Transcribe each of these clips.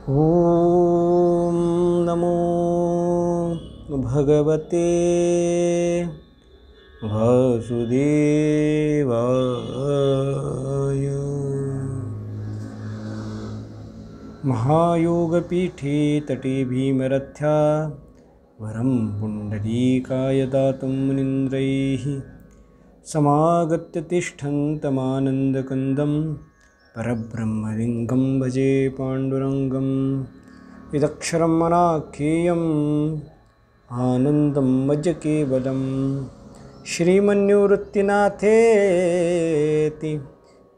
ओम नमो भगवते वासुदेवाय। महायोगपीठे तटे भीमरथ्या वरं पुण्डरीकाय दातुं मुनीन्द्रैः समागत्य तिष्ठन्तमानन्दकन्दं परब्रह्मलिङ्गं भजे पाण्डुरङ्गं। यदक्षरं अनाख्येयम् आनन्दं मज केवलं श्रीमन्निवृत्तिनाथेति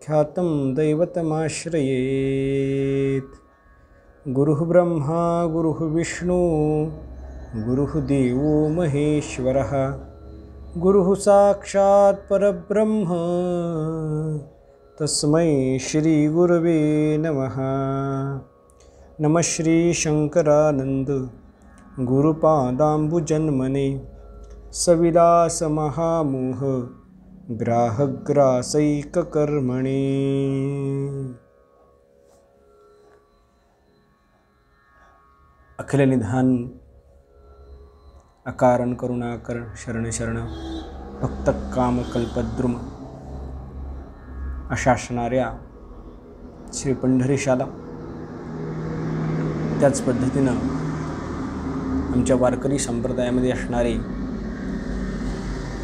ख्यातं दैवतमाश्रयेत्। गुरुः ब्रह्मा गुरुः विष्णु गुरुः देवो महेश्वरः गुरुः साक्षात् परब्रह्म तस्मै श्री गुरवे नमः। नमः श्री शंकरानंद गुरुपादाम्बुजन्मने सविलास महामोह ग्राहग्रासैककर्मणे। अखिल निधान अकारण करुणाकर शरण शरण भक्त काम कल्पद्रुम अशा असणाऱ्या श्री पंढरीशाला, त्याच पद्धतीनं आमच्या वारकरी संप्रदायामध्ये असणारे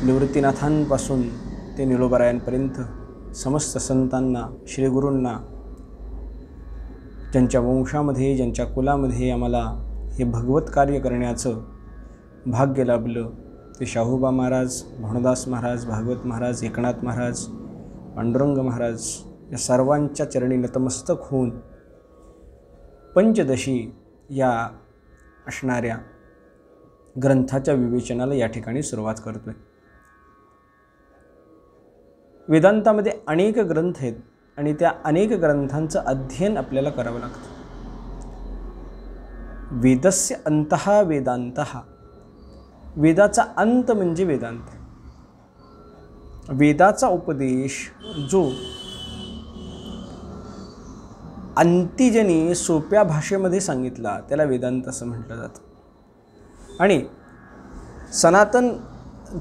निवृत्तीनाथांपासून ते निलोबारायांपर्यंत समस्त संतांना, श्री गुरूंना, ज्यांच्या वंशामध्ये ज्यांच्या कुलामध्ये आम्हाला हे भगवत कार्य करण्याचं भाग्य लाभलं, ते शाहूबा महाराज, भानुदास महाराज, भागवत महाराज, एकनाथ महाराज, पांडुरंग महाराज या सर्वांच्या चरणी नतमस्तक होऊन पंचदशी या असणाऱ्या ग्रंथाच्या विवेचनाला या ठिकाणी सुरुवात करतोय। वेदांतामध्ये अनेक ग्रंथ आहेत आणि त्या अनेक ग्रंथांचं अध्ययन आपल्याला करावं लागतं। वेदस्य अंतः वेदांतः, वेदाचा अंत म्हणजे वेदांत। वेदाचा उपदेश जो अंतिजनी सोप्या भाषेमध्ये सांगितला त्याला वेदांत असं म्हटलं जातं। आणि सनातन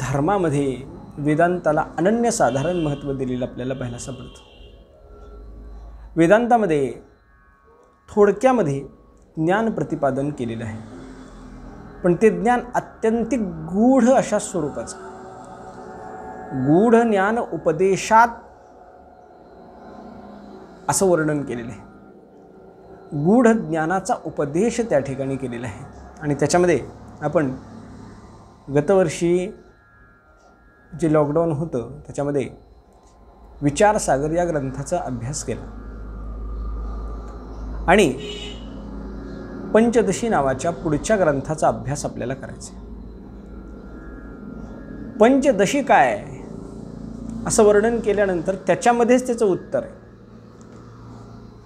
धर्मामध्ये वेदांताला अनन्यसाधारण महत्त्व दिलेलं आपल्याला पाहायला सापडतं। वेदांतामध्ये थोडक्यामध्ये ज्ञान प्रतिपादन केलेलं आहे, पण ते ज्ञान अत्यंतिक गूढ अशा स्वरूपाचं, गूढ ज्ञान उपदेशात असं वर्णन केलेलं आहे। गूढ ज्ञानाचा उपदेश त्या ठिकाणी केलेला आहे। आणि त्याच्यामध्ये आपण गतवर्षी जे लॉकडाऊन होतं त्याच्यामध्ये विचारसागर या ग्रंथाचा अभ्यास केला आणि पंचदशी नावाच्या पुढच्या ग्रंथाचा अभ्यास आपल्याला करायचा आहे। पंचदशी काय आहे असं वर्णन केल्यानंतर त्याच्यामध्येच त्याचं उत्तर आहे।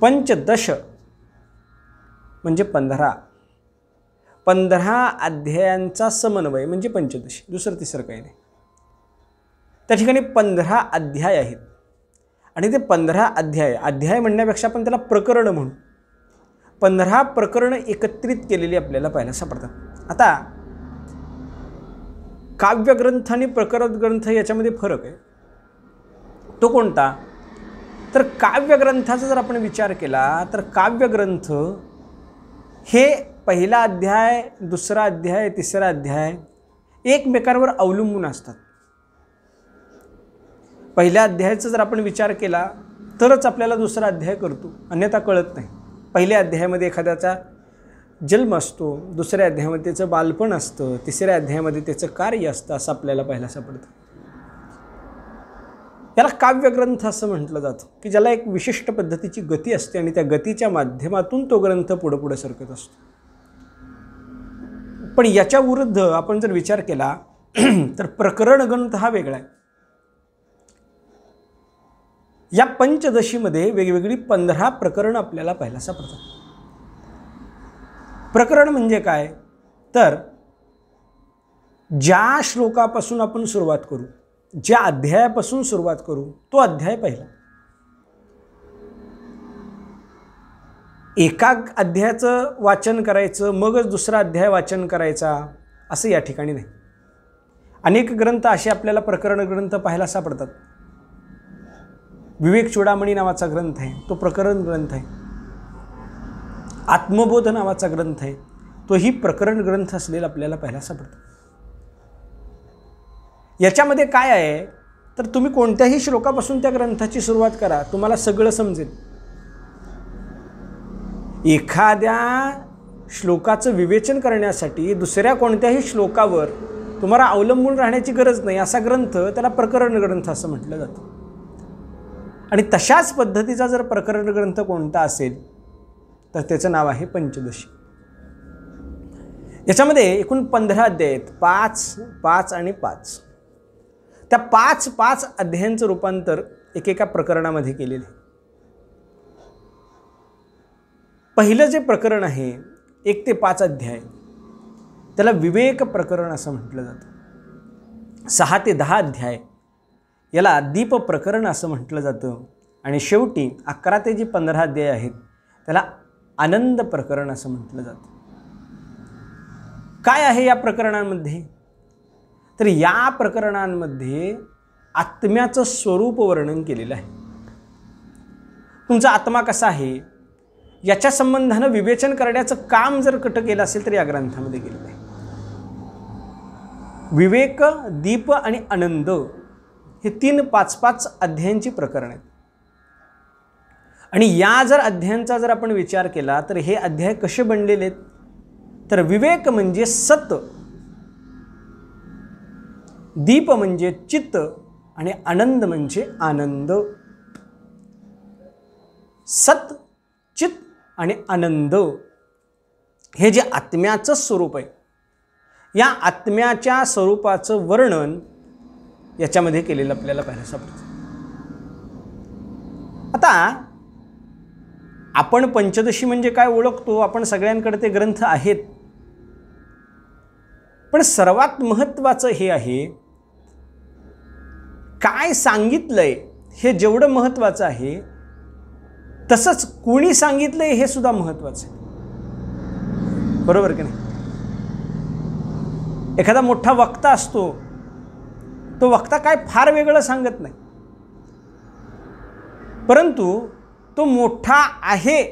पंचदश म्हणजे 15 अध्यायांचा समन्वय म्हणजे पंचदशी, दुसरं तिसरं काही नाही। त्या ठिकाणी 15 अध्याय आहेत आणि ते 15 अध्याय म्हणण्यापेक्षा आपण त्याला प्रकरण म्हणू, 15 प्रकरणं एकत्रित केलेली आपल्याला पाहायला सापडतात। आता काव्यग्रंथ आणि प्रकरण ग्रंथ याच्यामध्ये फरक आहे। तो कोणता? तर काव्यग्रंथाचा जर आपण विचार केला तर काव्यग्रंथ हे पहिला अध्याय, दुसरा अध्याय, तिसरा अध्याय एकमेकांवर अवलंबून असतात। पहिल्या अध्यायाचा जर आपण विचार केला तरच आपल्याला दुसरा अध्याय करतो, अन्यथा कळत नाही। पहिल्या अध्यायामध्ये एखाद्याचा जन्म असतो, दुसऱ्या अध्यायामध्ये त्याचं बालपण असतं, तिसऱ्या अध्यायामध्ये त्याचं कार्य असतं, असं आपल्याला पाहायला सापडतं। याला काव्यग्रंथ असं म्हटलं जातं की ज्याला एक विशिष्ट पद्धतीची गती असते आणि त्या गतीच्या माध्यमातून तो ग्रंथ पुढे पुढे सरकत असतो। पण याच्या विरुद्ध आपण जर विचार केला तर प्रकरण ग्रंथ हा वेगळा आहे। या पंचदशीमध्ये वेगवेगळी 15 प्रकरणं आपल्याला पाहायला सापडतात। प्रकरण म्हणजे काय? तर ज्या श्लोकापासून आपण सुरुवात करू, ज्या अध्यायापासून सुरुवात करू तो अध्याय पहिला। एका अध्यायाचं वाचन करायचं मगच दुसरा अध्याय वाचन करायचा असं या ठिकाणी नाही. अनेक ग्रंथ असे आपल्याला प्रकरण ग्रंथ पाहायला सापडतात. विवेक चूडामणी नावाचा ग्रंथ आहे, तो प्रकरण ग्रंथ आहे. आत्मबोध नावाचा ग्रंथ आहे, तोही प्रकरण ग्रंथ असलेला आपल्याला पाहायला सापडतो. याच्यामध्ये काय आहे तर तुम्ही कोणत्याही श्लोकापासून त्या ग्रंथाची सुरुवात करा, तुम्हाला सगळं समजेल. एखाद्या श्लोकाचं विवेचन करण्यासाठी दुसऱ्या कोणत्याही श्लोकावर तुम्हाला अवलंबून राहण्याची गरज नाही, असा ग्रंथ त्याला प्रकरण ग्रंथ असं म्हटलं जातं. आणि तशाच पद्धतीचा जर प्रकरण ग्रंथ कोणता असेल तर त्याचं नाव आहे पंचदशी. याच्यामध्ये एकूण 15 अध्याय आहेत, 5, 5 आणि 5. त्या 5 अध्यायांचं रूपांतर एकेका प्रकरणामध्ये केलेलं आहे. पहिलं जे प्रकरण आहे 1 ते 5 अध्याय त्याला विवेक प्रकरण असं म्हटलं जातं. 6 ते 10 अध्याय याला दीप प्रकरण असं म्हटलं जातं. आणि शेवटी 11 ते जे 15 अध्याय आहेत त्याला आनंद प्रकरण असं म्हटलं जातं. काय आहे या प्रकरणांमध्ये तर या प्रकरणांमध्ये आत्म्याचं स्वरूप वर्णन केलेलं आहे. तुमचा आत्मा कसा आहे याच्या संबंधानं विवेचन करण्याचं काम जर कुठं केलं असेल तर या ग्रंथामध्ये केलेलं आहे. विवेक, दीप आणि आनंद हे 3-5 अध्यायांची प्रकरण आहेत. आणि या जर अध्यायांचा जर आपण विचार केला तर हे अध्याय कसे बनलेले आहेत तर विवेक म्हणजे सत, दीप म्हणजे चित्त आणि आनंद म्हणजे आनंद. सत, चित्त आणि आनंद हे जे आत्म्याचं स्वरूप आहे, या आत्म्याच्या स्वरूपाचं वर्णन याच्यामध्ये केलेलं आपल्याला पाहायला सापडतं. आता आपण पंचदशी म्हणजे काय ओळखतो, आपण सगळ्यांकडे ते ग्रंथ आहेत. पण सर्वात महत्त्वाचं हे आहे काय सांगितलंय हे जेवढं महत्त्वाचं आहे तसंच कोणी सांगितलंय हे सुद्धा महत्त्वाचं आहे. बरोबर की नाही? एखादा मोठा वक्ता असतो, तो वक्ता काय फार वेगळं सांगत नाही, परंतु तो मोठा आहे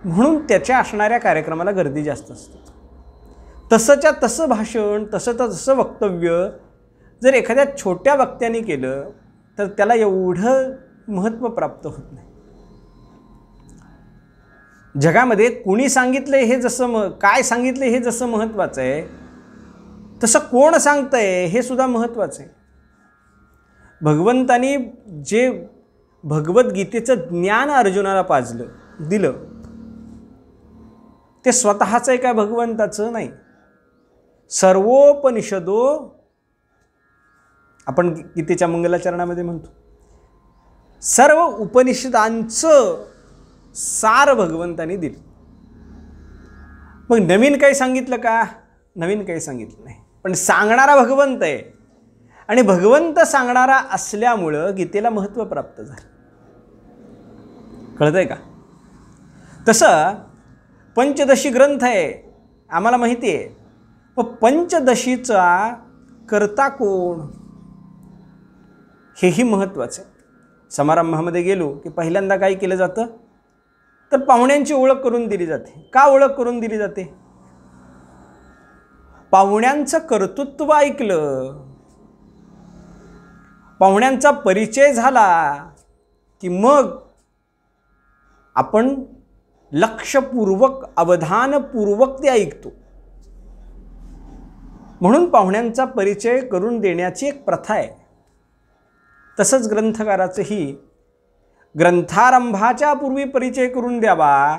म्हणून त्याच्या असणाऱ्या कार्यक्रमाला गर्दी जास्त असते. तसंच्या तसं भाषण, तसं वक्तव्य जर एखाद्या छोट्या वक्त्याने केलं तर त्याला एवढं महत्त्व प्राप्त होत नाही. जगामध्ये कुणी सांगितलंय हे जसं काय सांगितलंय हे जसं महत्त्वाचं आहे, तसं कोण सांगतंय हे सुद्धा महत्त्वाचं आहे. भगवंतानी जे भगवद्गीतेचं ज्ञान अर्जुनाला दिलं ते स्वतःचं आहे काय भगवंताचं नाही. सर्वोपनिषदो आपण गीतेच्या मंगलाचरणामध्ये म्हणतो, सर्व उपनिषदांचं सार भगवंतानी दिलं. मग नवीन काही सांगितलं का? नवीन काही सांगितलं नाही, पण सांगणारा भगवंत आहे आणि भगवंत सांगणारा असल्यामुळं गीतेला महत्त्व प्राप्त झालं. कळतंय का? तसं पंचदशी ग्रंथ आहे आम्हाला माहिती आहे, पण पंचदशीचा कर्ता कोण हेही महत्त्वाचं आहे. समारंभामध्ये गेलो की पहिल्यांदा काय केलं जातं तर पाहुण्यांची ओळख करून दिली जाते. का ओळख करून दिली जाते? पाहुण्यांचं कर्तृत्व ऐकलं, पाहुण्यांचा परिचय झाला की मग आपण लक्षपूर्वक अवधानपूर्वक ते ऐकतो. म्हणून पाहुण्यांचा परिचय करून देण्याची एक प्रथा आहे. तसंच ग्रंथकाराचंही ग्रंथारंभाच्या पूर्वी परिचय करून द्यावा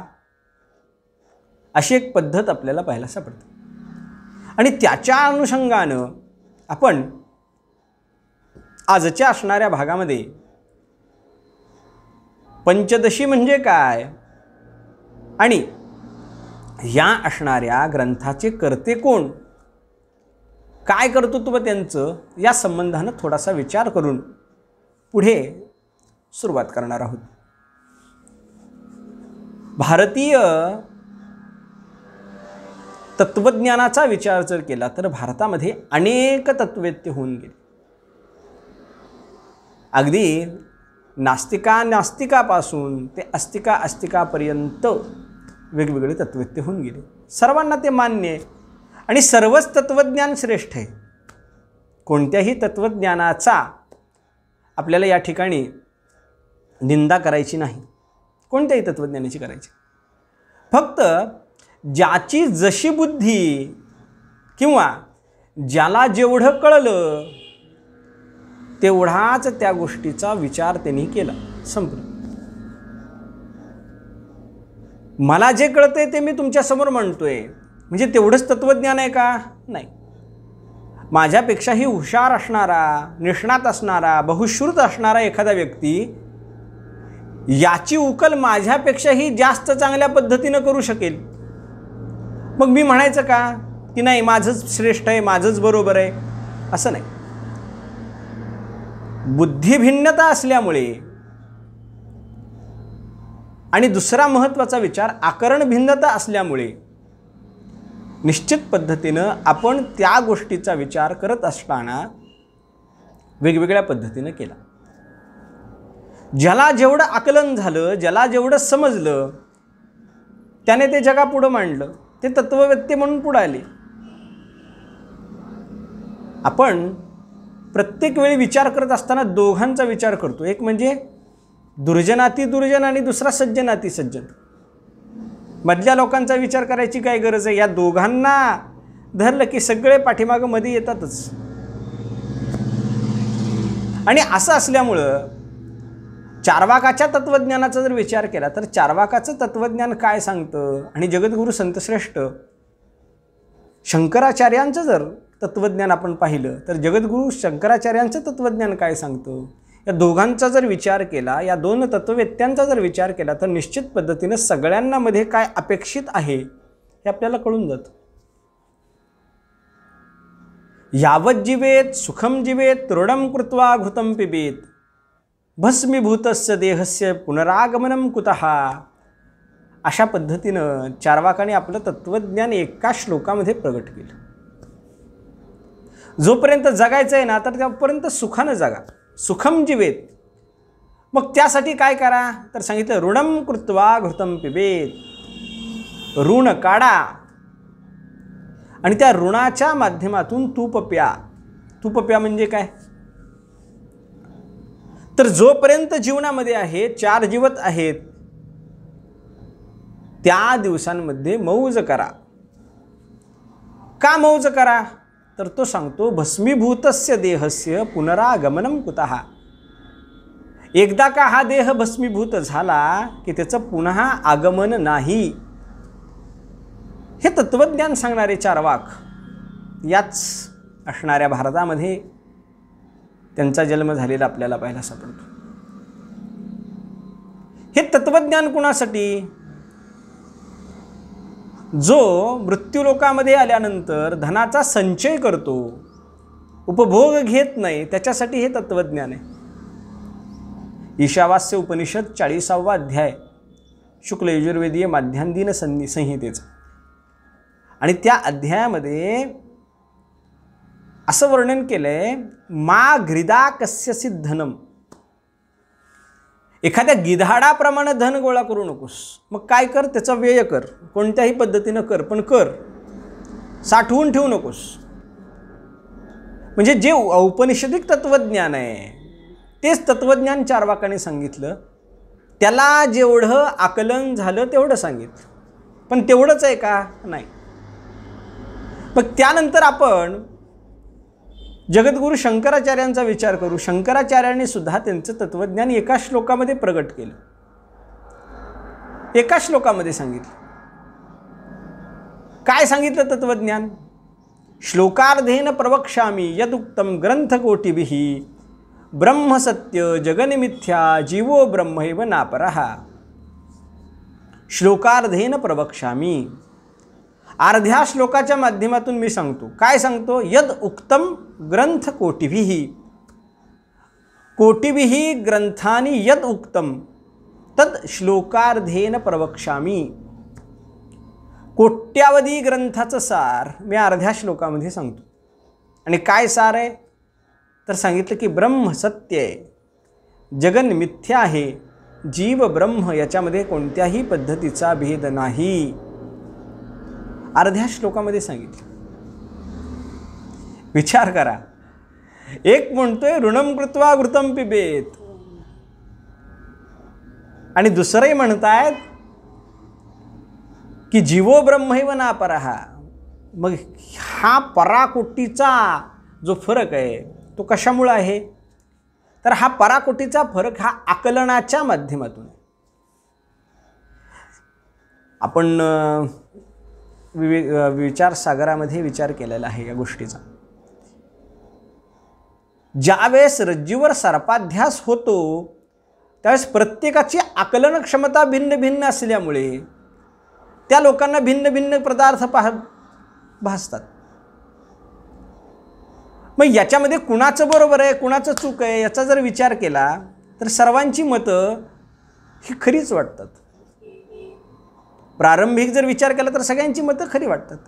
अशी एक पद्धत आपल्याला पाहायला सापडते. आणि त्याच्या अनुषंगानं आपण आजच्या असणाऱ्या भागामध्ये पंचदशी म्हणजे काय आणि या असणाऱ्या ग्रंथाचे कर्ते कोण, काय कर्तृत्व त्यांचं, या संबंधानं थोडासा विचार करून पुढे सुरुवात करणार आहोत. भारतीय तत्वज्ञानाचा विचार जर केला तर भारतामध्ये अनेक तत्ववेत्ते होऊन गेले. अगदी नास्तिकापासून ते अस्तिकापर्यंत वेगवेगळे तत्ववेत्ते होऊन गेले. सर्वांना ते मान्य आहे आणि सर्वच तत्वज्ञान श्रेष्ठ आहे. कोणत्याही तत्वज्ञानाचा आपल्याला या ठिकाणी निंदा करायची नाही, कोणत्याही तत्वज्ञानाची करायची. फक्त ज्याची जशी बुद्धी किंवा ज्याला जेवढं कळलं तेवढाच त्या गोष्टीचा विचार त्यांनी केला, संपलं. मला जे कळतंय ते मी तुमच्यासमोर म्हणतोय म्हणजे तेवढंच तत्वज्ञान आहे का? नाही. माझ्यापेक्षाही हुशार असणारा, निष्णात असणारा, बहुश्रुत असणारा एखादा व्यक्ती याची उकल माझ्यापेक्षाही जास्त चांगल्या पद्धतीनं करू शकेल. मग मी म्हणायचं का की नाही माझंच श्रेष्ठ आहे, माझंच बरोबर आहे? असं नाही. बुद्धिभिन्नता असल्यामुळे आणि दुसरा महत्त्वाचा विचार आकरण भिन्नता असल्यामुळे निश्चित पद्धतीनं आपण त्या गोष्टीचा विचार करत असताना वेगवेगळ्या पद्धतीनं केला. ज्याला जेवढं आकलन झालं, ज्याला जेवढं समजलं त्याने ते जगापुढं मांडलं, ते तत्ववेत्ते म्हणून पुढे आले. आपण प्रत्येक वेळी विचार करत असताना दोघांचा विचार करतो. एक म्हणजे दुर्जनाती दुर्जन आणि दुसरा सज्जनाती सज्जन. मधल्या लोकांचा विचार करायची काय गरज आहे? या दोघांना धरलं की सगळे पाठीमागं मध्ये येतातच. आणि असं असल्यामुळं चार्वाकाच्या तत्वज्ञानाचा जर विचार केला तर चार्वाकाचं तत्वज्ञान काय सांगतं आणि जगद्गुरू संतश्रेष्ठ शंकराचार्यांचं जर तत्वज्ञान आपण पाहिलं तर जगद्गुरू शंकराचार्यांचं तत्वज्ञान काय सांगतं, या दोघांचा जर विचार केला, या दोन तत्ववेत्त्यांचा जर विचार केला तर निश्चित पद्धतीनं सगळ्यांना मध्ये काय अपेक्षित आहे हे आपल्याला कळून जातं. यावत जीवेत सुखम जीवेत तृणम कृत्वा घृतम पिबेत भस्मीभूतस्य देहस्य पुनरागमनम कुतः. अशा पद्धतीनं चार्वाकाने आपलं तत्वज्ञान एका श्लोकामध्ये प्रगट केलं. जोपर्यंत जगायचं आहे ना तर त्यापर्यंत सुखानं जगा, सुखम जीवेत. मग त्यासाठी काय करा तर सांगितलं ऋणम कृत्वा घृतम पिबेत. ऋण काढा आणि त्या ऋणाच्या माध्यमातून तूप प्या. तूप प्या म्हणजे काय तर जोपर्यंत जीवनामध्ये आहे, चार जीवत आहेत, त्या दिवसांमध्ये मौज करा. का मौज करा तर तो सांगतो भस्मीभूतस्य देहस्य पुनरागमनम कुतः. एकदा का हा देह भस्मीभूत झाला की त्याचं पुन्हा आगमन नाही. हे तत्वज्ञान सांगणारे चार्वाक याच असणाऱ्या भारतामध्ये त्यांचा जन्म झालेला आपल्याला पाहायला सापडतो. हे तत्वज्ञान कुणासाठी? जो मृत्यूलोकामध्ये आल्यानंतर धनाचा संचय करतो, उपभोग घेत नाही, त्याच्यासाठी हे तत्वज्ञान आहे. ईशावास्य उपनिषद 40वा अध्याय शुक्ल यजुर्वेदीय माध्यान्दिन संहितेचा. आणि त्या अध्यायामध्ये असं वर्णन केलंय मा घ्रिदा कस्यसि धनम. एखाद्या गिधाडाप्रमाणे धन गोळा करू नकोस. मग काय कर, त्याचा व्यय कर, कोणत्याही पद्धतीनं कर, पण कर, साठवून ठेवू नकोस. म्हणजे जे औपनिषदिक तत्वज्ञान आहे तेच तत्वज्ञान चार्वाकाने सांगितलं. त्याला जेवढं आकलन झालं तेवढं सांगितलं, पण तेवढंच आहे का? नाही. मग त्यानंतर आपण जगद्गुरू शंकराचार्यांचा विचार करू. शंकराचार्यांनी सुद्धा त्यांचं तत्वज्ञान एका श्लोकामध्ये प्रगट केलं, एका श्लोकामध्ये सांगितलं. काय सांगितलं तत्वज्ञान? श्लोकार्धेन प्रवक्ष्यामि यदुक्तम ग्रंथकोटिभिः ब्रह्मसत्य जगन्मिथ्या जीवो ब्रह्मैव नापरः. श्लोकार्धेन प्रवक्ष्यामि, अर्ध्या श्लोकाच्या माध्यमातून मी सांगतो. काय सांगतो? यद उक्तम ग्रंथ कोटिभिः. कोटिभिः ग्रंथानी यद उक्तम, तद श्लोकार्धेन प्रवक्ष्यामी. कोट्यावधी ग्रंथाचं सार मी अर्ध्या श्लोकामध्ये सांगतो. आणि काय सार आहे तर सांगितलं की ब्रह्म सत्य आहे, जगन मिथ्या आहे, जीव ब्रह्म याच्यामध्ये कोणत्याही पद्धतीचा भेद नाही. अर्ध्या श्लोकामध्ये सांगितलं. विचार करा, एक म्हणतोय ऋणम कृत्वा घृतम पिबेत, आणि दुसरंही म्हणतायत की जीवो ब्रह्मैव नापरः. मग हा पराकोटीचा जो फरक आहे तो कशामुळे आहे तर हा पराकोटीचा फरक हा आकलनाच्या माध्यमातून. आपण विचारसागरामध्ये विचार केलेला आहे या गोष्टीचा. ज्यावेळेस रज्जूवर सर्पाध्यास होतो त्यावेळेस प्रत्येकाची आकलन क्षमता भिन्न भिन्न असल्यामुळे त्या लोकांना भिन्न भिन्न पदार्थ भासतात. मग याच्यामध्ये कुणाचं बरोबर आहे कुणाचं चूक आहे याचा जर विचार केला तर सर्वांची मतं ही खरीच वाटतात. प्रारंभिक जर विचार केला तर सगळ्यांची मतं खरी वाटतात.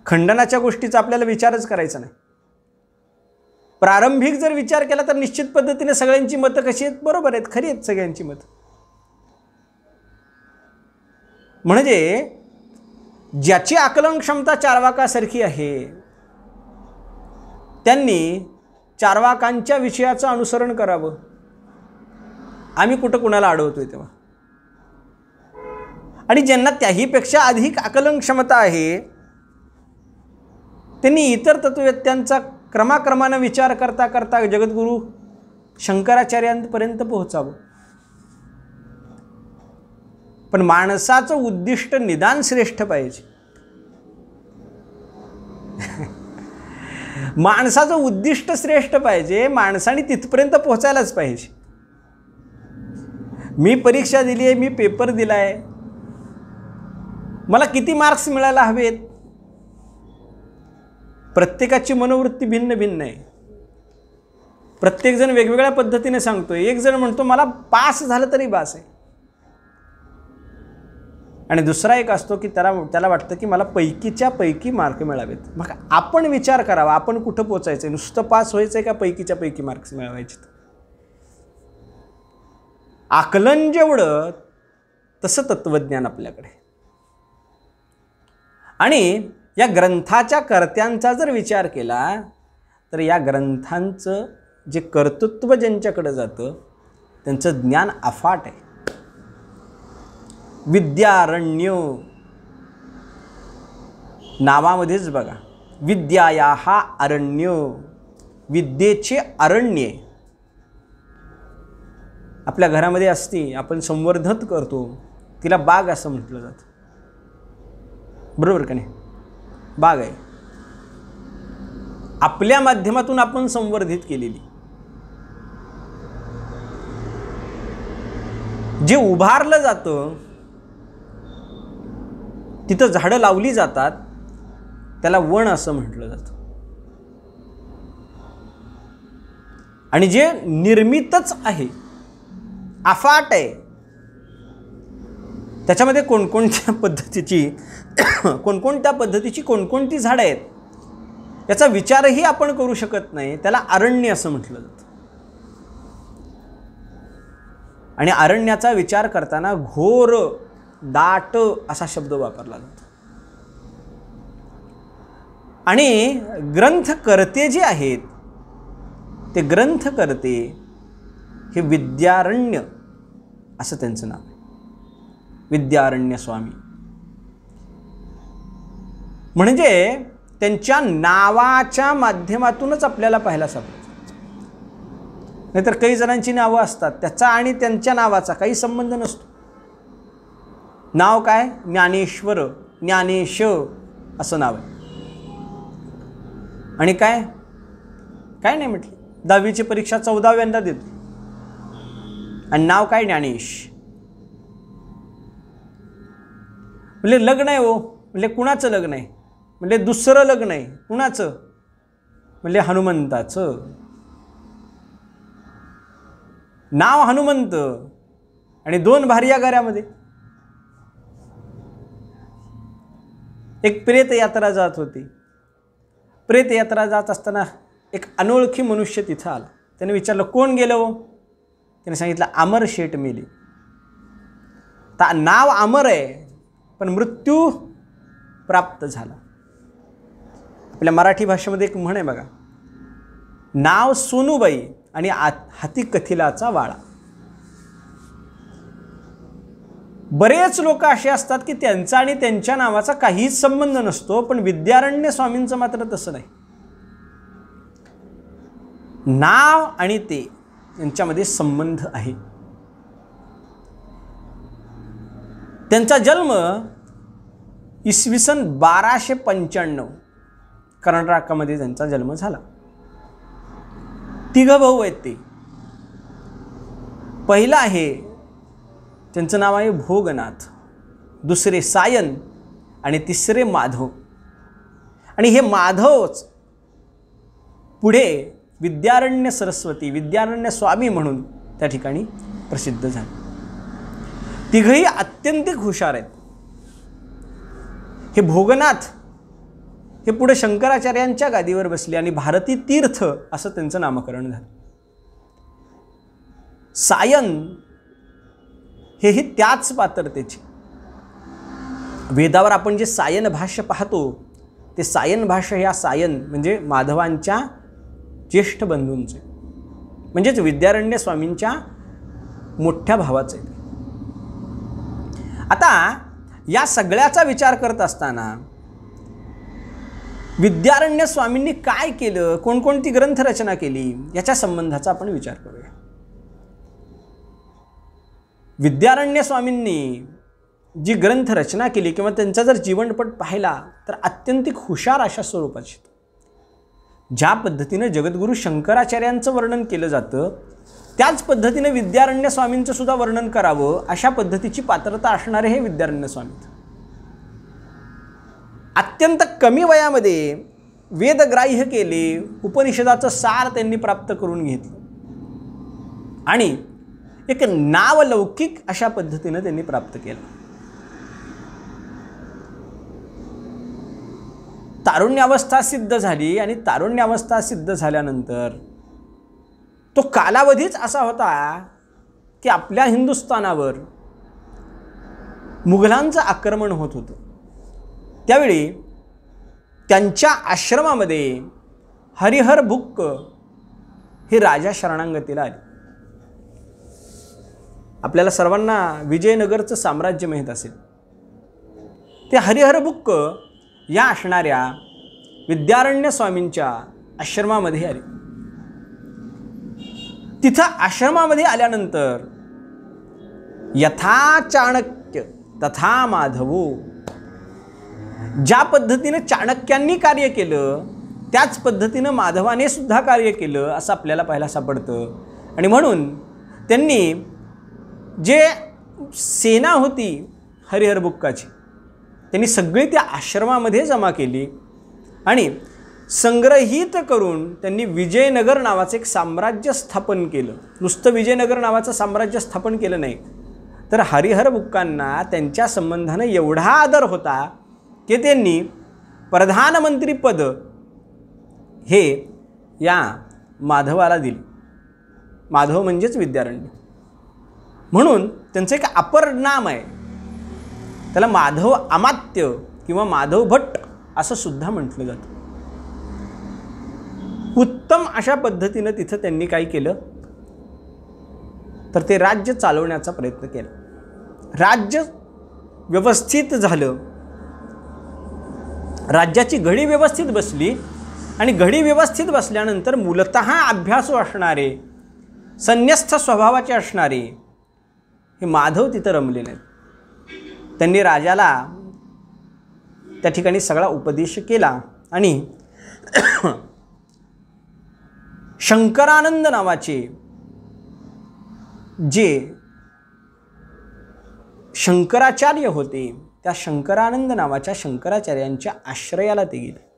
खंडनाच्या गोष्टीचा आपल्याला विचारच करायचा नाही. प्रारंभिक जर विचार केला तर निश्चित पद्धतीने सगळ्यांची मतं कशी आहेत बरोबर आहेत, खरी आहेत सगळ्यांची मतं. म्हणजे ज्याची आकलन क्षमता चार्वाकासारखी आहे त्यांनी चार्वाकांच्या विषयाचं अनुसरण करावं. आम्ही कुठं कुणाला अडवतोय तेव्हा. आणि ज्यांना त्याहीपेक्षा अधिक आकलन क्षमता आहे त्यांनी इतर तत्ववेत्यांचा क्रमाक्रमानं विचार करता करता जगद्गुरू शंकराचार्यांपर्यंत पोहोचावं. पण माणसाचं उद्दिष्ट निदान श्रेष्ठ पाहिजे. माणसाचं उद्दिष्ट श्रेष्ठ पाहिजे. माणसाने तिथपर्यंत पोहोचायलाच पाहिजे. मी परीक्षा दिली आहे, मी पेपर दिला आहे, मला किती मार्क्स मिळायला हवेत. प्रत्येकाची मनोवृत्ती भिन्न भिन्न आहे. प्रत्येकजण वेगवेगळ्या पद्धतीने सांगतोय. एक जण म्हणतो मला पास झालं तरी बास आहे, आणि दुसरा एक असतो की त्याला वाटतं की मला पैकीच्या पैकी मार्क मिळावेत. मग आपण विचार करावा आपण कुठं पोचायचं आहे. नुसतं पास व्हायचं आहे का पैकीच्या पैकी मार्क्स मिळवायचे. आकलन जेवढं तसं तत्वज्ञान आपल्याकडे. आणि या ग्रंथाच्या कर्त्यांचा जर विचार केला तर या ग्रंथांचं जे कर्तृत्व ज्यांच्याकडे जातं त्यांचं ज्ञान अफाट आहे. विद्यारण्य नावामध्येच बघा, विद्याया हा अरण्य, विद्येचे अरण्य. आपल्या घरामध्ये असते, आपण संवर्धन करतो, तिला बाग असं म्हटलं जातं. बरोबर का नाही? बाग आहे आपल्या माध्यमातून आपण संवर्धित केलेली. जे उभारलं जातं तिथं झाडं लावली जातात त्याला वन असं म्हटलं जातं. आणि जे निर्मितच आहे, अफाट आहे, त्याच्यामध्ये कोणकोणत्या पद्धतीची कोणकोणती झाडं आहेत याचा विचारही आपण करू शकत नाही, त्याला अरण्य असं म्हटलं जातं. आणि अरण्याचा विचार करताना घोर दाट असा शब्द वापरला जातो. आणि ग्रंथकर्ते जे आहेत ते ग्रंथकर्ते हे विद्यारण्य असं त्यांचं नाव आहे. विद्यारण्य स्वामी म्हणजे त्यांच्या नावाच्या माध्यमातूनच आपल्याला पाहायला सापडतं. नाहीतर काही जणांची नावं असतात त्याचा आणि त्यांच्या नावाचा काही संबंध नसतो. नाव काय? ज्ञानेश्वर, ज्ञानेश असं नाव आहे. आणि काय काय नाही म्हटलं. 10वीची परीक्षा 14व्यांदा देतो आणि नाव काय? ज्ञानेश. म्हणजे लग्न आहे हो, म्हणजे कुणाचं लग्न आहे? म्हणजे दुसरं लग्न आहे. कुणाचं? म्हणजे हनुमंताचं. नाव हनुमंत आणि 2 भार्या घरामध्ये. एक प्रेत यात्रा जात होती. प्रेत यात्रा जात असताना एक अनोळखी मनुष्य तिथं आला. त्याने विचारलं, कोण गेलं हो? त्याने सांगितलं, अमर शेठ मेली. नाव अमर आहे पण मृत्यू प्राप्त झाला. आपल्या मराठी भाषेमध्ये एक म्हण आहे बघा, नाव सोनूबाई आणि हाती कथिलाचा वाळा. बरेच लोक असे असतात की त्यांचा आणि त्यांच्या नावाचा काहीच संबंध नसतो, पण विद्यारण्य स्वामींचं मात्र तसं नाही. नाव आणि ते यांच्यामध्ये संबंध आहे. त्यांचा जन्म इसवी सन 1295 कर्नाटकामध्ये त्यांचा जन्म झाला. 3 भाऊ आहेत ते. पहिला आहे त्यांचं नाव आहे भोगनाथ, दुसरे सायन आणि तिसरे माधव. आणि हे माधवच पुढे विद्यारण्य सरस्वती, विद्यारण्य स्वामी म्हणून त्या ठिकाणी प्रसिद्ध झाले. तिघही अत्यंतिक हुशार आहेत. हे भोगनाथ हे पुढे शंकराचार्यांच्या गादीवर बसले आणि भारती तीर्थ असं त्यांचं नामकरण झालं. सायन हेही त्याच पात्रतेचे. वेदावर आपण जे सायन भाष्य पाहतो ते सायन भाष्य, या सायन म्हणजे माधवांच्या ज्येष्ठ बंधूंचे, म्हणजेच विद्यारण्य स्वामींच्या मोठ्या भावाचे. आता या सगळ्याचा विचार करत असताना विद्यारण्य स्वामींनी काय केलं, कोणकोणती ग्रंथ रचना केली, याच्या संबंधाचा आपण विचार करूया. विद्यारण्य स्वामींनी जी ग्रंथ रचना केली किंवा त्यांचा जर जीवनपट पाहिला तर अत्यंतिक हुशार अशा स्वरूपाची. ज्या पद्धतीने जगद्गुरू शंकराचार्यांचं वर्णन केलं जातं त्याच पद्धतीने विद्यारण्य स्वामींचं सुद्धा वर्णन करावं अशा पद्धतीची पात्रता असणारे हे विद्यारण्य स्वामी. अत्यंत कमी वयामध्ये वेदग्राह्य केले, उपनिषदाचं सार त्यांनी प्राप्त करून घेतलं आणि एक नावलौकिक अशा पद्धतीने त्यांनी प्राप्त केलं. तारुण्यावस्था सिद्ध झाली आणि तारुण्यावस्था सिद्ध झाल्यानंतर तो कालावधीच असा होता की आपल्या हिंदुस्थानावर मुघलांचं आक्रमण होत होतं. त्यावेळी त्यांच्या आश्रमामध्ये हरिहर बुक्क हे राजा शरणागतीला आले. आपल्याला सर्वांना विजयनगरचं साम्राज्य माहीत असेल. ते हरिहर बुक्क या असणाऱ्या विद्यारण्य स्वामींच्या आश्रमामध्ये आले. तिथं आश्रमामध्ये आल्यानंतर यथा चाणक्य तथा माधवो, ज्या पद्धतीने चाणक्यांनी कार्य केलं त्याच पद्धतीनं माधवाने सुद्धा कार्य केलं असं आपल्याला पाहायला सापडतं. आणि म्हणून त्यांनी जे सेना होती हरिहर बुक्काची त्यांनी सगळी त्या आश्रमामध्ये जमा केली आणि संग्रहित करून त्यांनी विजयनगर नावाचं एक साम्राज्य स्थापन केलं. नुसतं विजयनगर नावाचं साम्राज्य स्थापन केलं नाही तर हरिहर बुक्कांना त्यांच्या संबंधाने एवढा आदर होता की त्यांनी प्रधानमंत्री पद हे या माधवाला दिले. माधव म्हणजेच विद्यारण्य, म्हणून त्यांचं एक अपर नाम आहे, त्याला माधव अमात्य किंवा माधव भट्ट असं सुद्धा म्हटलं जातं. उत्तम अशा पद्धतीनं तिथं त्यांनी काय केलं तर ते राज्य चालवण्याचा प्रयत्न केला. राज्य व्यवस्थित झालं, राज्याची घडी व्यवस्थित बसली आणि घडी व्यवस्थित बसल्यानंतर मूलतः अभ्यासू असणारे, संन्यस्त स्वभावाचे असणारे हे माधव तिथं रमले नाहीत. त्यांनी राजाला त्या ठिकाणी सगळा उपदेश केला आणि शंकरानंद नावाचे जे शंकराचार्य होते त्या शंकरानंद नावाच्या शंकराचार्यांच्या आश्रयाला ते गेले.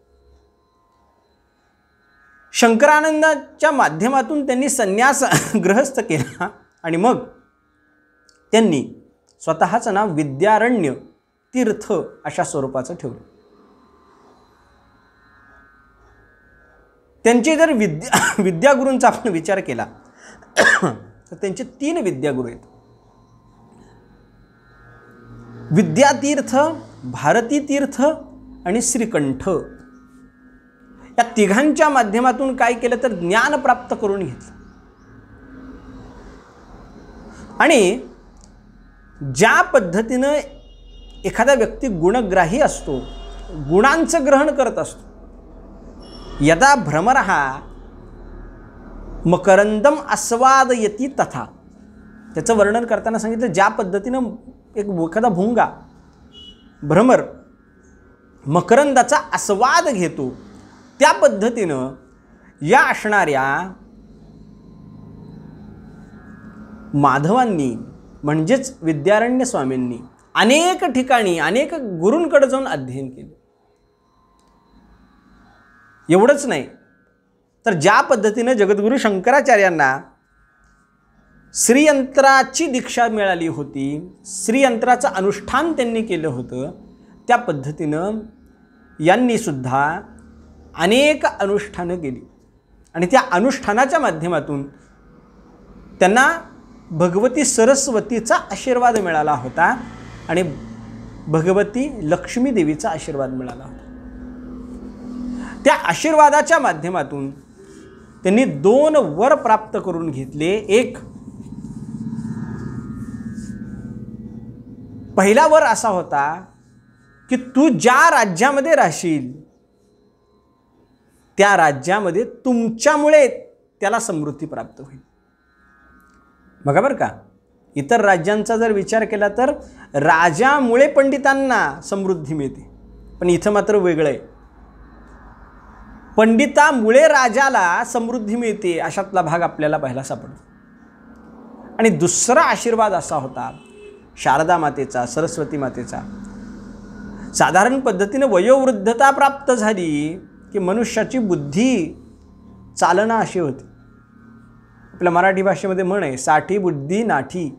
शंकरानंदाच्या माध्यमातून त्यांनी संन्यास ग्रहस्थ केला आणि मग त्यांनी स्वतःचं नाव विद्यारण्य तीर्थ अशा स्वरूपाचं ठेवलं. त्यांचे जर विद्यागुरूंचा आपण विचार केला तर त्यांचे 3 विद्यागुरू आहेत. विद्यातीर्थ, भारती तीर्थ आणि श्रीकंठ. या तिघांच्या माध्यमातून काय केलं तर ज्ञान प्राप्त करून घेतलं. आणि ज्या पद्धतीनं एखादा व्यक्ती गुणग्राही असतो, गुणांचं ग्रहण करत असतो, यदा भ्रमरः मकरंदम आस्वादयति तथा, त्याचं वर्णन करताना सांगितलं ज्या पद्धतीनं एखादा भुंगा, भ्रमर मकरंदाचा आस्वाद घेतो, त्या पद्धतीनं या असणाऱ्या माधवांनी म्हणजेच विद्यारण्य स्वामींनी अनेक ठिकाणी अनेक गुरूंकडे जाऊन अध्ययन केले. एवढंच नाही तर ज्या पद्धतीनं जगद्गुरू शंकराचार्यांना श्रीयंत्राची दीक्षा मिळाली होती, श्रीयंत्राचं अनुष्ठान त्यांनी केलं होतं, त्या पद्धतीनं यांनी सुद्धा अनेक अनुष्ठानं केली आणि त्या अनुष्ठानाच्या माध्यमातून त्यांना भगवती सरस्वतीचा आशीर्वाद मिळाला होता आणि भगवती लक्ष्मी देवीचा आशीर्वाद मिळाला होता. त्या आशीर्वादाच्या माध्यमातून त्यांनी 2 वर प्राप्त करून घेतले. एक पहिला वर असा होता की तू ज्या राज्यामध्ये राहशील त्या राज्यामध्ये तुमच्यामुळे त्याला समृद्धी प्राप्त होईल. बघा बरं का, इतर राज्यांचा जर विचार केला तर राजामुळे पंडितांना समृद्धी मिळते, पण इथं मात्र वेगळं आहे. पंडितामुळे राजाला समृद्धी मिळते अशातला भाग आपल्याला पाहायला सापडतो. आणि दुसरा आशीर्वाद असा होता शारदा मातेचा, सरस्वती मातेचा. साधारण पद्धतीने वयोवृद्धता प्राप्त झाली की मनुष्याची बुद्धी चालना अशी होती. आपल्या मराठी भाषेमध्ये म्हण आहे, 60 बुद्धी नाठी.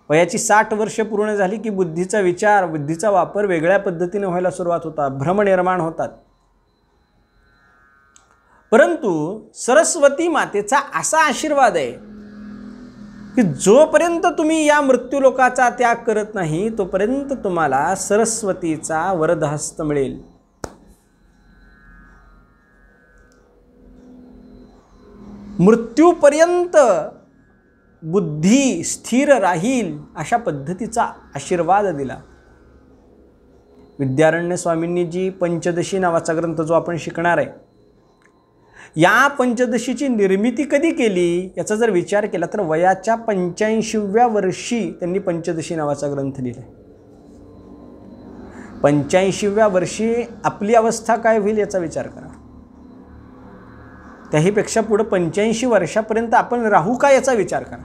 वयाची 60 वर्ष पूर्ण झाली की बुद्धीचा विचार, बुद्धीचा वापर वेगळ्या पद्धतीने व्हायला सुरुवात होता, भ्रम निर्माण होतात. परंतु सरस्वती मातेचा असा आशीर्वाद आहे की जोपर्यंत तुम्ही या मृत्यूलोकाचा त्याग करत नाही तोपर्यंत तुम्हाला सरस्वतीचा वरदहस्त मिळेल. मृत्यूपर्यंत बुद्धी स्थिर राहील अशा पद्धतीचा आशीर्वाद दिला. विद्यारण्य स्वामींनी जी पंचदशी नावाचा ग्रंथ जो आपण शिकणार आहे, या पंचदशीची निर्मिती कधी केली याचा जर विचार केला तर वयाच्या 85व्या वर्षी त्यांनी पंचदशी नावाचा ग्रंथ लिहिला. 85व्या वर्षी आपली अवस्था काय होईल याचा विचार करा. त्याहीपेक्षा पुढे 85 वर्षापर्यंत आपण राहू का याचा विचार करा.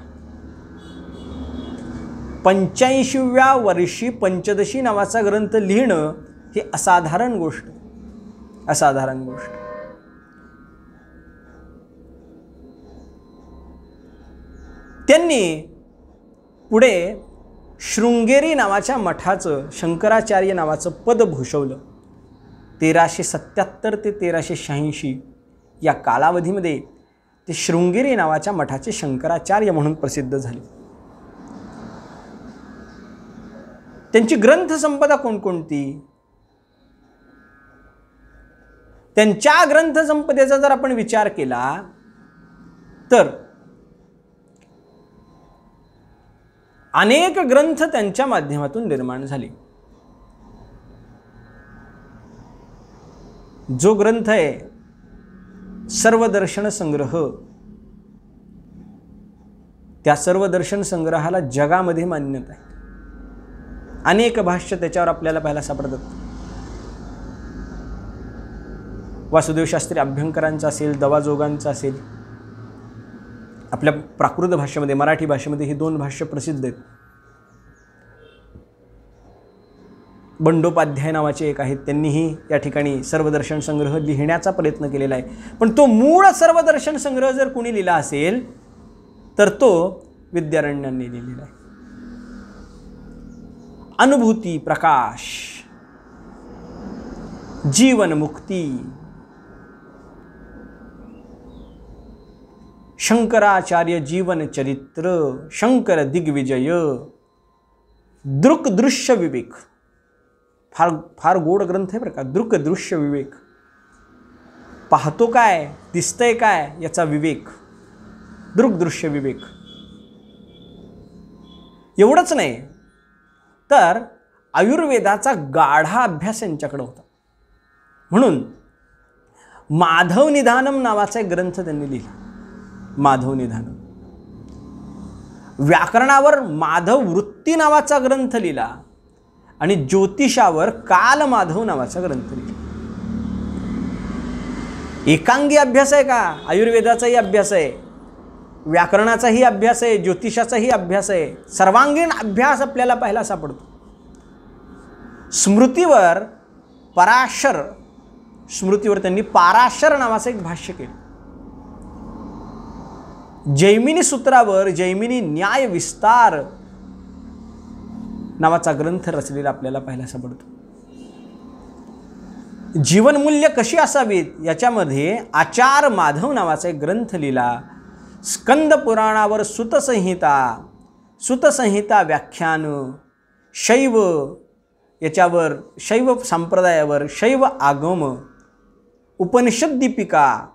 85व्या वर्षी पंचदशी नावाचा ग्रंथ लिहिणं ही असाधारण गोष्ट, असाधारण गोष्ट. त्यांनी पुढे शृंगेरी नावाच्या मठाचं शंकराचार्य नावाचं पद भूषवलं. 1377 ते 1386 या कालावधीमध्ये ते शृंगेरी नावाच्या मठाचे शंकराचार्य म्हणून प्रसिद्ध झाले. त्यांची ग्रंथसंपदा कोणकोणती? त्यांच्या ग्रंथसंपदेचा जर आपण विचार केला तर अनेक ग्रंथ त्यांच्या माध्यमातून निर्माण झाले. जो ग्रंथ आहे सर्वदर्शन संग्रह, त्या सर्वदर्शन संग्रहाला जगामध्ये मान्यता आहे. अनेक भाष्य त्याच्यावर आपल्याला पाहायला सापडतात. वासुदेव शास्त्री अभ्यंकरांचा असेल, दवाजोगांचा असेल. आपल्या प्राकृत भाषेमध्ये, मराठी भाषेमध्ये ही 2 भाष्य प्रसिद्ध आहेत. बंडोपाध्याय नावाचे एक आहेत, त्यांनीही या ठिकाणी सर्वदर्शन संग्रह लिहिण्याचा प्रयत्न केलेला आहे. पण तो मूळ सर्वदर्शन संग्रह जर कोणी लिहिला असेल तर तो विद्यारण्यांनी लिहिलेला आहे. अनुभूती प्रकाश, जीवन मुक्ती, शंकराचार्य जीवन चरित्र, शंकर दिग्विजय, दृक दृश्य विवेक. फार फार गोड ग्रंथ आहे बरं का. दृक दृश्य विवेक, पाहतो काय, दिसतंय काय याचा विवेक, दृक दृश्य विवेक. एवढंच नाही तर आयुर्वेदाचा गाढा अभ्यास यांच्याकडे होता. म्हणून माधव निधानम नावाचा एक ग्रंथ त्यांनी लिहिला. माधव निधानम. व्याकरणावर माधव वृत्ती नावाचा ग्रंथ लिहिला आणि ज्योतिषावर काल माधव नावाचा ग्रंथ लिहिला. एकांगी अभ्यास आहे का? आयुर्वेदाचाही अभ्यास आहे, व्याकरणाचाही अभ्यास आहे, ज्योतिषाचाही अभ्यास आहे. सर्वांगीण अभ्यास आपल्याला पाहायला सापडतो. स्मृतीवर पराशर, स्मृतीवर त्यांनी पाराशर नावाचं एक भाष्य केलं. जैमिनी सूत्रावर जैमिनी न्याय विस्तार नावाचा ग्रंथ रचलेला आपल्याला पाहायला सापडतो. जीवनमूल्य कशी असावीत याच्यामध्ये आचार माधव नावाचा एक ग्रंथ लिहिला. स्कंद पुराणावर सुतसंहिता, सुतसंहिता व्याख्यान, शैव याच्यावर, शैव संप्रदायावर शैव आगम, उपनिषद दीपिका,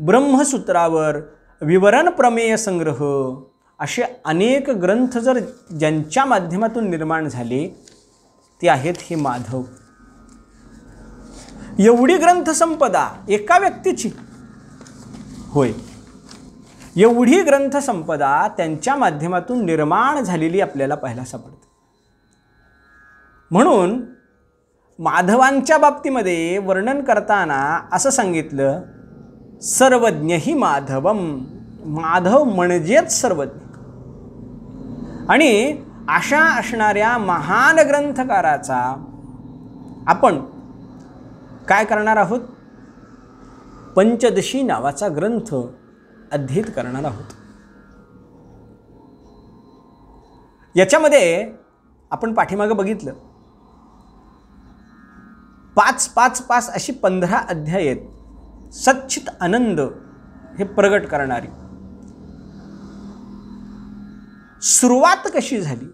ब्रह्मसूत्रावर विवरण प्रमेय संग्रह, असे अनेक ग्रंथ जर ज्यांच्या माध्यमातून निर्माण झाले ते आहेत हे माधव. एवढी ग्रंथसंपदा एका व्यक्तीची, होय, एवढी ग्रंथसंपदा त्यांच्या माध्यमातून निर्माण झालेली आपल्याला पाहायला सापडते. म्हणून माधवांच्या बाबतीमध्ये वर्णन करताना असं सांगितलं, सर्वज्ञ ही माधवम. माधव म्हणजेच सर्वज्ञ. आणि अशा असणाऱ्या महान ग्रंथकाराचा आपण काय करणार आहोत? पंचदशी नावाचा ग्रंथ अध्ययन करणार आहोत. याच्यामध्ये आपण पाठीमागं बघितलं 5-5-5 अशी 15 अध्याय आहेत. सच्चित आनंद हे प्रगट करणारी. सुरुवात कशी झाली?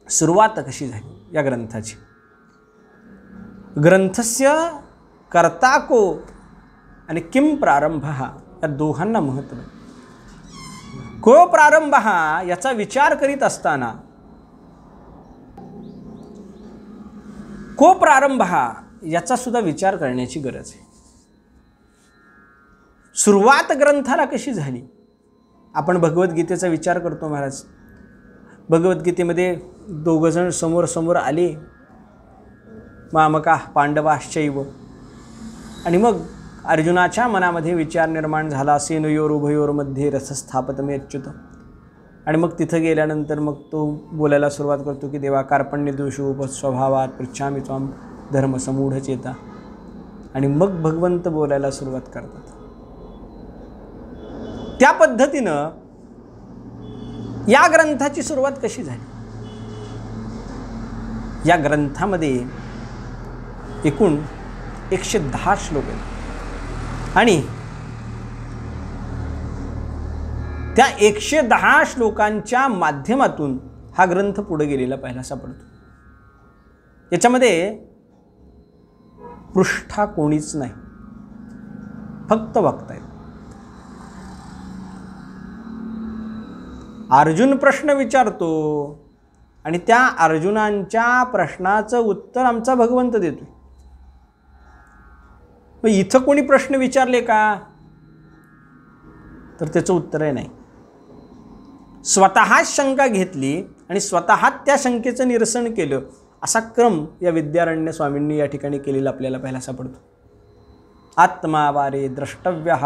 सुरुवात कशी झाली या ग्रंथाची? ग्रंथस्य कर्ता को आणि किम प्रारंभ या दोघांना महत्त्व आहे. को प्रारंभ याचा विचार करीत असताना को प्रारंभ याचा सुद्धा विचार करण्याची गरज आहे. सुरुवात ग्रंथाला कशी झाली? आपण भगवद्गीतेचा विचार करतो महाराज. भगवद्गीतेमध्ये दोघंजण समोर समोर आले, मामका पांडवाश्चैव, आणि मग अर्जुनाच्या मनामध्ये विचार निर्माण झाला, सेनयोर उभयोरमध्ये रसस्थापतमेच्युत. आणि मग तिथं गेल्यानंतर मग तो बोलायला सुरुवात करतो की देवा कार्पण्य दोषोपस्वभावात पृच्छामि त्वां धर्मसमूढ चेता. आणि मग भगवंत बोलायला सुरुवात करतात. त्या पद्धतीनं या ग्रंथाची सुरुवात कशी झाली? या ग्रंथामध्ये एकूण 110 श्लोक आहेत आणि त्या 110 श्लोकांच्या माध्यमातून हा ग्रंथ पुढे गेलेला पाहायला सापडतो. याच्यामध्ये पृष्ठा कोणीच नाही, फक्त वक्ता आहेत. अर्जुन प्रश्न विचारतो आणि त्या अर्जुनांच्या प्रश्नाचं उत्तर आमचा भगवंत देतोय. मग इथं कोणी प्रश्न विचारले का? तर त्याचं उत्तरही नाही. स्वतःच शंका घेतली आणि स्वतः त्या शंकेचं निरसन केलं, असा क्रम या विद्यारण्य स्वामींनी या ठिकाणी केलेला आपल्याला पाहायला सापडतो. आत्मावारे द्रष्टव्यः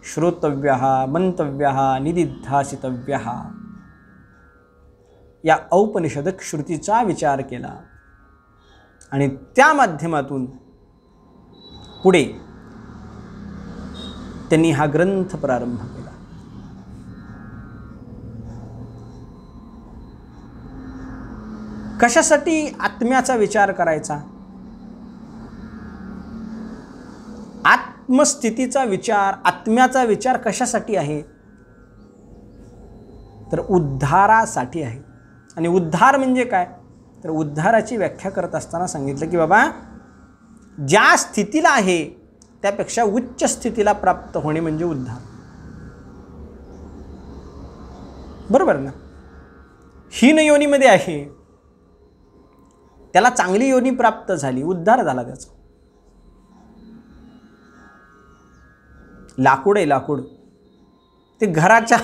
श्रोतव्यः मंतव्यः निदिध्यासितव्यः या औपनिषदक श्रुतीचा विचार केला आणि त्या माध्यमातून पुढे त्यांनी हा ग्रंथ प्रारंभ केला. कशासाठी आत्म्याचा विचार करायचा? आत्मस्थितीचा विचार, आत्म्याचा विचार कशासाठी आहे? तर उद्धारासाठी आहे. आणि उद्धार म्हणजे काय? तर उद्धाराची व्याख्या करत असताना सांगितलं की बाबा ज्या स्थितीला आहे त्यापेक्षा उच्च स्थितीला प्राप्त होणे म्हणजे उद्धार. बरोबर ना? हीन योनीमध्ये आहे, त्याला चांगली योनी प्राप्त झाली, उद्धार झाला त्याचा. लाकूड आहे, लाकूड ते घराच्या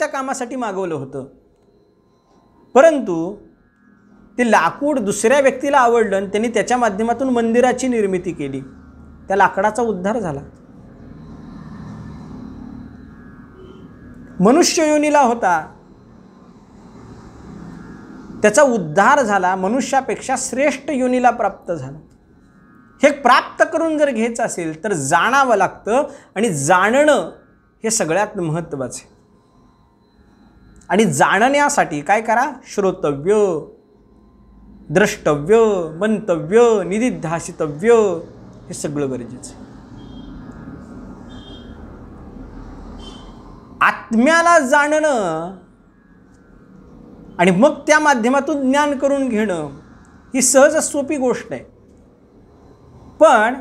कामासाठी मागवलं होतं, परंतु ते लाकूड दुसऱ्या व्यक्तीला आवडलं आणि त्यांनी त्याच्या माध्यमातून मंदिराची निर्मिती केली, त्या लाकडाचा उद्धार झाला. मनुष्य योनीला होता, त्याचा उद्धार झाला, मनुष्यापेक्षा श्रेष्ठ योनीला प्राप्त झाला. हे प्राप्त करून जर घ्यायचं असेल तर जाणावं लागतं, आणि जाणणं हे सगळ्यात महत्त्वाचं आहे. आणि जाणण्यासाठी काय करा? श्रोतव्य, द्रष्टव्य, मंतव्य, निदिध्यासितव्य हे सगळं गरजेचं आहे. आत्म्याला जाणणं आणि मग त्या माध्यमातून ज्ञान करून घेणं ही सहज सोपी गोष्ट आहे. पण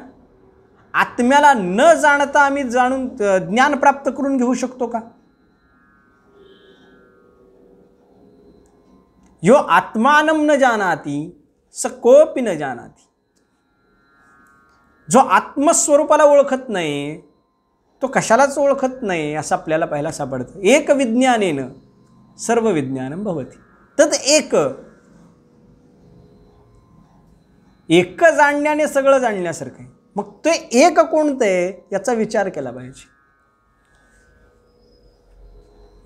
आत्म्याला न जाणता आम्ही ज्ञान प्राप्त करून घेऊ शकतो का? यो आत्मानं न जानाति स कोपी न जानाति. जो आत्मस्वरूपाला ओळखत नाही तो कशालाच ओळखत नाही असं आपल्याला पाहायला सापडतं. एक विज्ञानेन सर्व विज्ञानं भवति. तद एक, एक जाणण्याने सगळं जाणण्यासारखं आहे. मग ते एक कोणतं आहे याचा विचार केला पाहिजे.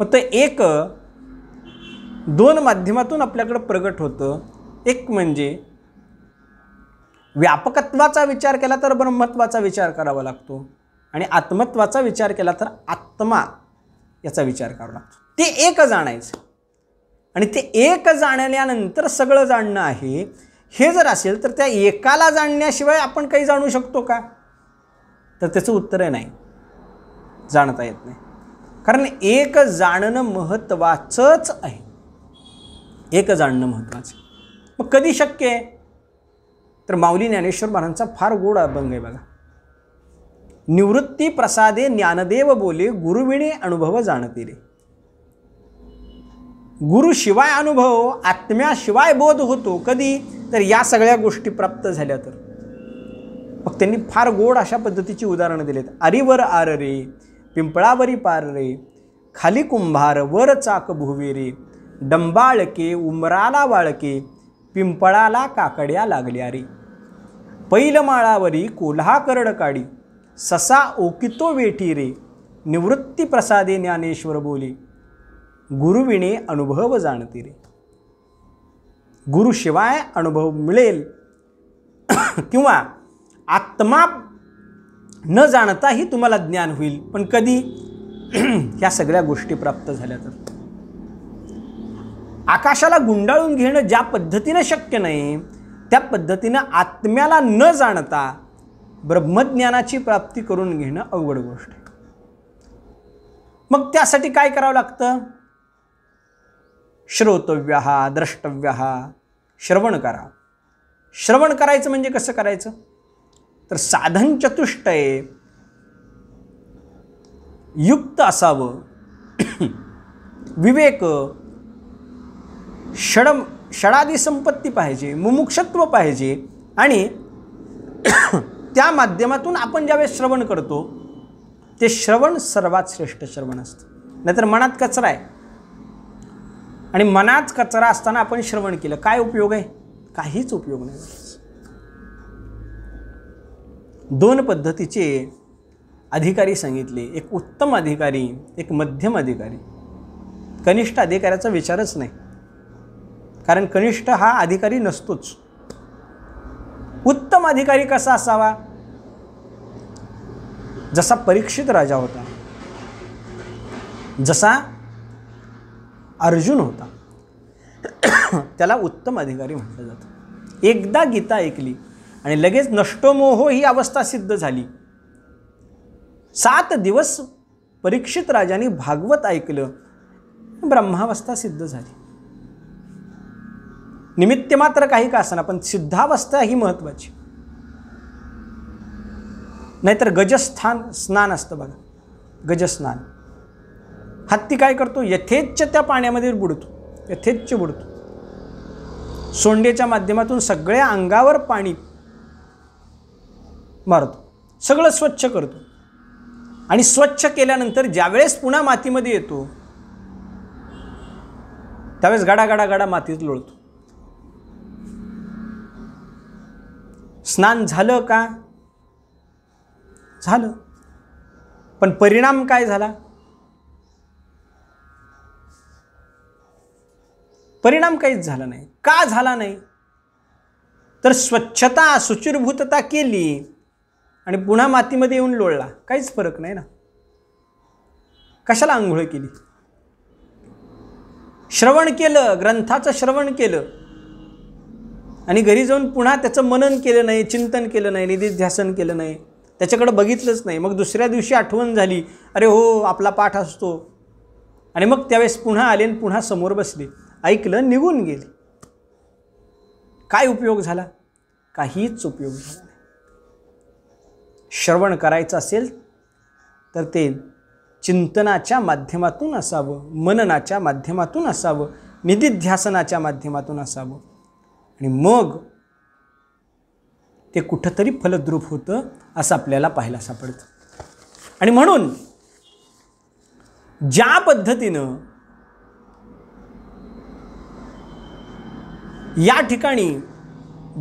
मग ते एक दोन माध्यमातून आपल्याकडे प्रगट होतं. एक म्हणजे व्यापकत्वाचा विचार केला तर ब्रह्मत्वाचा विचार करावा लागतो, आणि आत्मत्वाचा विचार केला तर आत्मा याचा विचार करावा लागतो. ते एक जाणायचं, आणि ते एक जाणल्यानंतर सगळं जाणणं आहे हे जर असेल तर त्या एकाला जाणण्याशिवाय आपण काही जाणू शकतो का? तर त्याचं उत्तर आहे नाही, जाणता येत नाही. कारण एक जाणणं महत्त्वाचंच आहे. एक जाणणं महत्त्वाचं. मग कधी शक्य आहे? तर माऊली ज्ञानेश्वर महाराजांचा फार गोड अभंग आहे बघा. निवृत्ती प्रसादे ज्ञानदेव बोले, गुरुविणे अनुभव जाणते रे. गुरुशिवाय अनुभव, आत्म्याशिवाय बोध होतो. कधी? तर या सगळ्या गोष्टी प्राप्त झाल्या तर. मग त्यांनी फार गोड अशा पद्धतीची उदाहरणं दिलेत. अरीवर आर रे, पिंपळावरी पार रे, खाली कुंभार वर चाक भुवे रे, डंबाळके उमराला वाळके, पिंपळाला काकड्या लागल्या रे. पैलमाळावरी कोल्हा करड काढी, ससा ओकितो वेठी रे, निवृत्ती प्रसादे ज्ञानेश्वर बोले, गुरुविणे अनुभव जाणते रे. गुरुशिवाय अनुभव मिळेल किंवा आत्मा न जाणताही तुम्हाला ज्ञान होईल. पण कधी? ह्या सगळ्या गोष्टी प्राप्त झाल्या तर. आकाशाला गुंडाळून घेणं ज्या पद्धतीने शक्य नाही त्या पद्धतीनं आत्म्याला न जाणता ब्रह्मज्ञानाची प्राप्ती करून घेणं अवघड गोष्ट आहे. मग त्यासाठी काय करावं लागतं? श्रोतव्यः द्रष्टव्यः, श्रवण करा. श्रवण करायचं म्हणजे कसं करायचं? तर साधन चतुष्टय युक्त असावं. विवेक, षडादी संपत्ती पाहिजे, मुमुक्षत्व पाहिजे, आणि त्या माध्यमातून आपण ज्यावेळेस श्रवण करतो ते श्रवण सर्वात श्रेष्ठ श्रवण असतं. नाहीतर मनात कचरा आहे, आणि मनात कचरा असताना आपण श्रवण केलं, काय उपयोग आहे? काहीच उपयोग नाही. दोन पद्धतीचे अधिकारी सांगितले, एक उत्तम अधिकारी, एक मध्यम अधिकारी. कनिष्ठ अधिकाऱ्याचा विचारच नाही, कारण कनिष्ठ हा अधिकारी नसतोच. उत्तम अधिकारी कसा असावा? जसा परीक्षित राजा होता, जसा अर्जुन होता, त्याला उत्तम अधिकारी म्हटलं जातं. एकदा गीता ऐकली आणि लगेच नष्टो मोहो ही अवस्था सिद्ध झाली. 7 दिवस परीक्षित राजाने भागवत ऐकलं, ब्रह्मावस्था सिद्ध झाली. निमित्त मात्र काही का असना, पण सिद्धावस्था ही महत्वाची. नाहीतर गजस्थान स्नान असतं बघा, गजस्नान. हत्ती काय करतो, यथेच्छ त्या पाण्यामध्ये बुडतो, यथेच्छ बुडतो. सोंडेच्या माध्यमातून सगळ्या अंगावर पाणी मारतो, सगळं स्वच्छ करतो. आणि स्वच्छ केल्यानंतर ज्यावेळेस पुन्हा मातीमध्ये येतो त्यावेळेस गडा गडा गडा मातीत लोळतो. स्नान झालं का? झालं. पण परिणाम काय झाला? परिणाम काहीच झाला नाही. का झाला नाही? तर स्वच्छता शुचिर्भूतता केली आणि पुन्हा मातीमध्ये येऊन लोळला, काहीच फरक नाही ना. कशाला आंघोळ केली? श्रवण केलं, ग्रंथाचं श्रवण केलं आणि घरी जाऊन पुन्हा त्याचं मनन केलं नाही, चिंतन केलं नाही, निधिध्यासन केलं नाही, त्याच्याकडे बघितलंच नाही. मग दुसऱ्या दिवशी आठवण झाली, अरे हो आपला पाठ असतो, आणि मग त्यावेळेस पुन्हा आले आणि पुन्हा समोर बसले, ऐकलं, निघून गेले. काय उपयोग झाला? काहीच उपयोग झाला नाही. श्रवण करायचं असेल तर ते चिंतनाच्या माध्यमातून असावं, मननाच्या माध्यमातून असावं, निधिध्यासनाच्या माध्यमातून असावं, आणि मग ते कुठंतरी फलद्रूप होतं असं आपल्याला पाहायला सापडतं. आणि म्हणून ज्या पद्धतीनं या ठिकाणी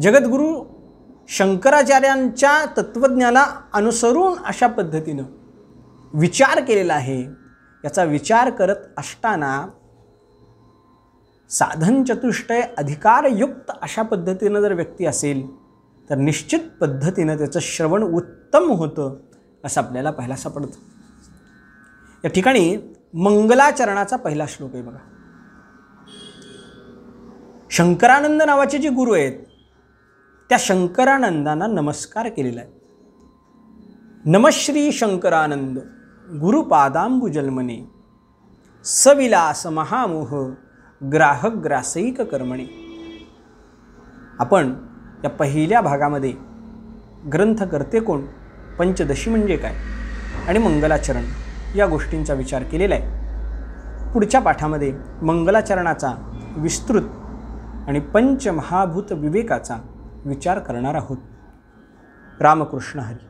जगद्गुरू शंकराचार्यांच्या तत्त्वज्ञानाला अनुसरून अशा पद्धतीनं विचार केलेला आहे, याचा विचार करत असताना साधन चतुष्टय अधिकारयुक्त अशा पद्धतीनं जर व्यक्ती असेल तर निश्चित पद्धतीनं त्याचं श्रवण उत्तम होतं असं आपल्याला पाहायला सापडतं. या ठिकाणी मंगलाचरणाचा पहिला श्लोक आहे बघा. शंकरानंद नावाचे जे गुरु आहेत त्या शंकरानंदांना नमस्कार केलेला आहे. नमश्री शंकरानंद गुरुपादांबुजन्मने सविलास महामोह ग्राहक ग्रासैक कर्मणे. आपण या पहिल्या भागामध्ये ग्रंथकर्ते कोण, पंचदशी म्हणजे काय आणि मंगलाचरण या गोष्टींचा विचार केलेला आहे. पुढच्या पाठामध्ये मंगलाचरणाचा विस्तृत आणि पंचमहाभूत विवेकाचा विचार करणार आहोत. रामकृष्ण हरी.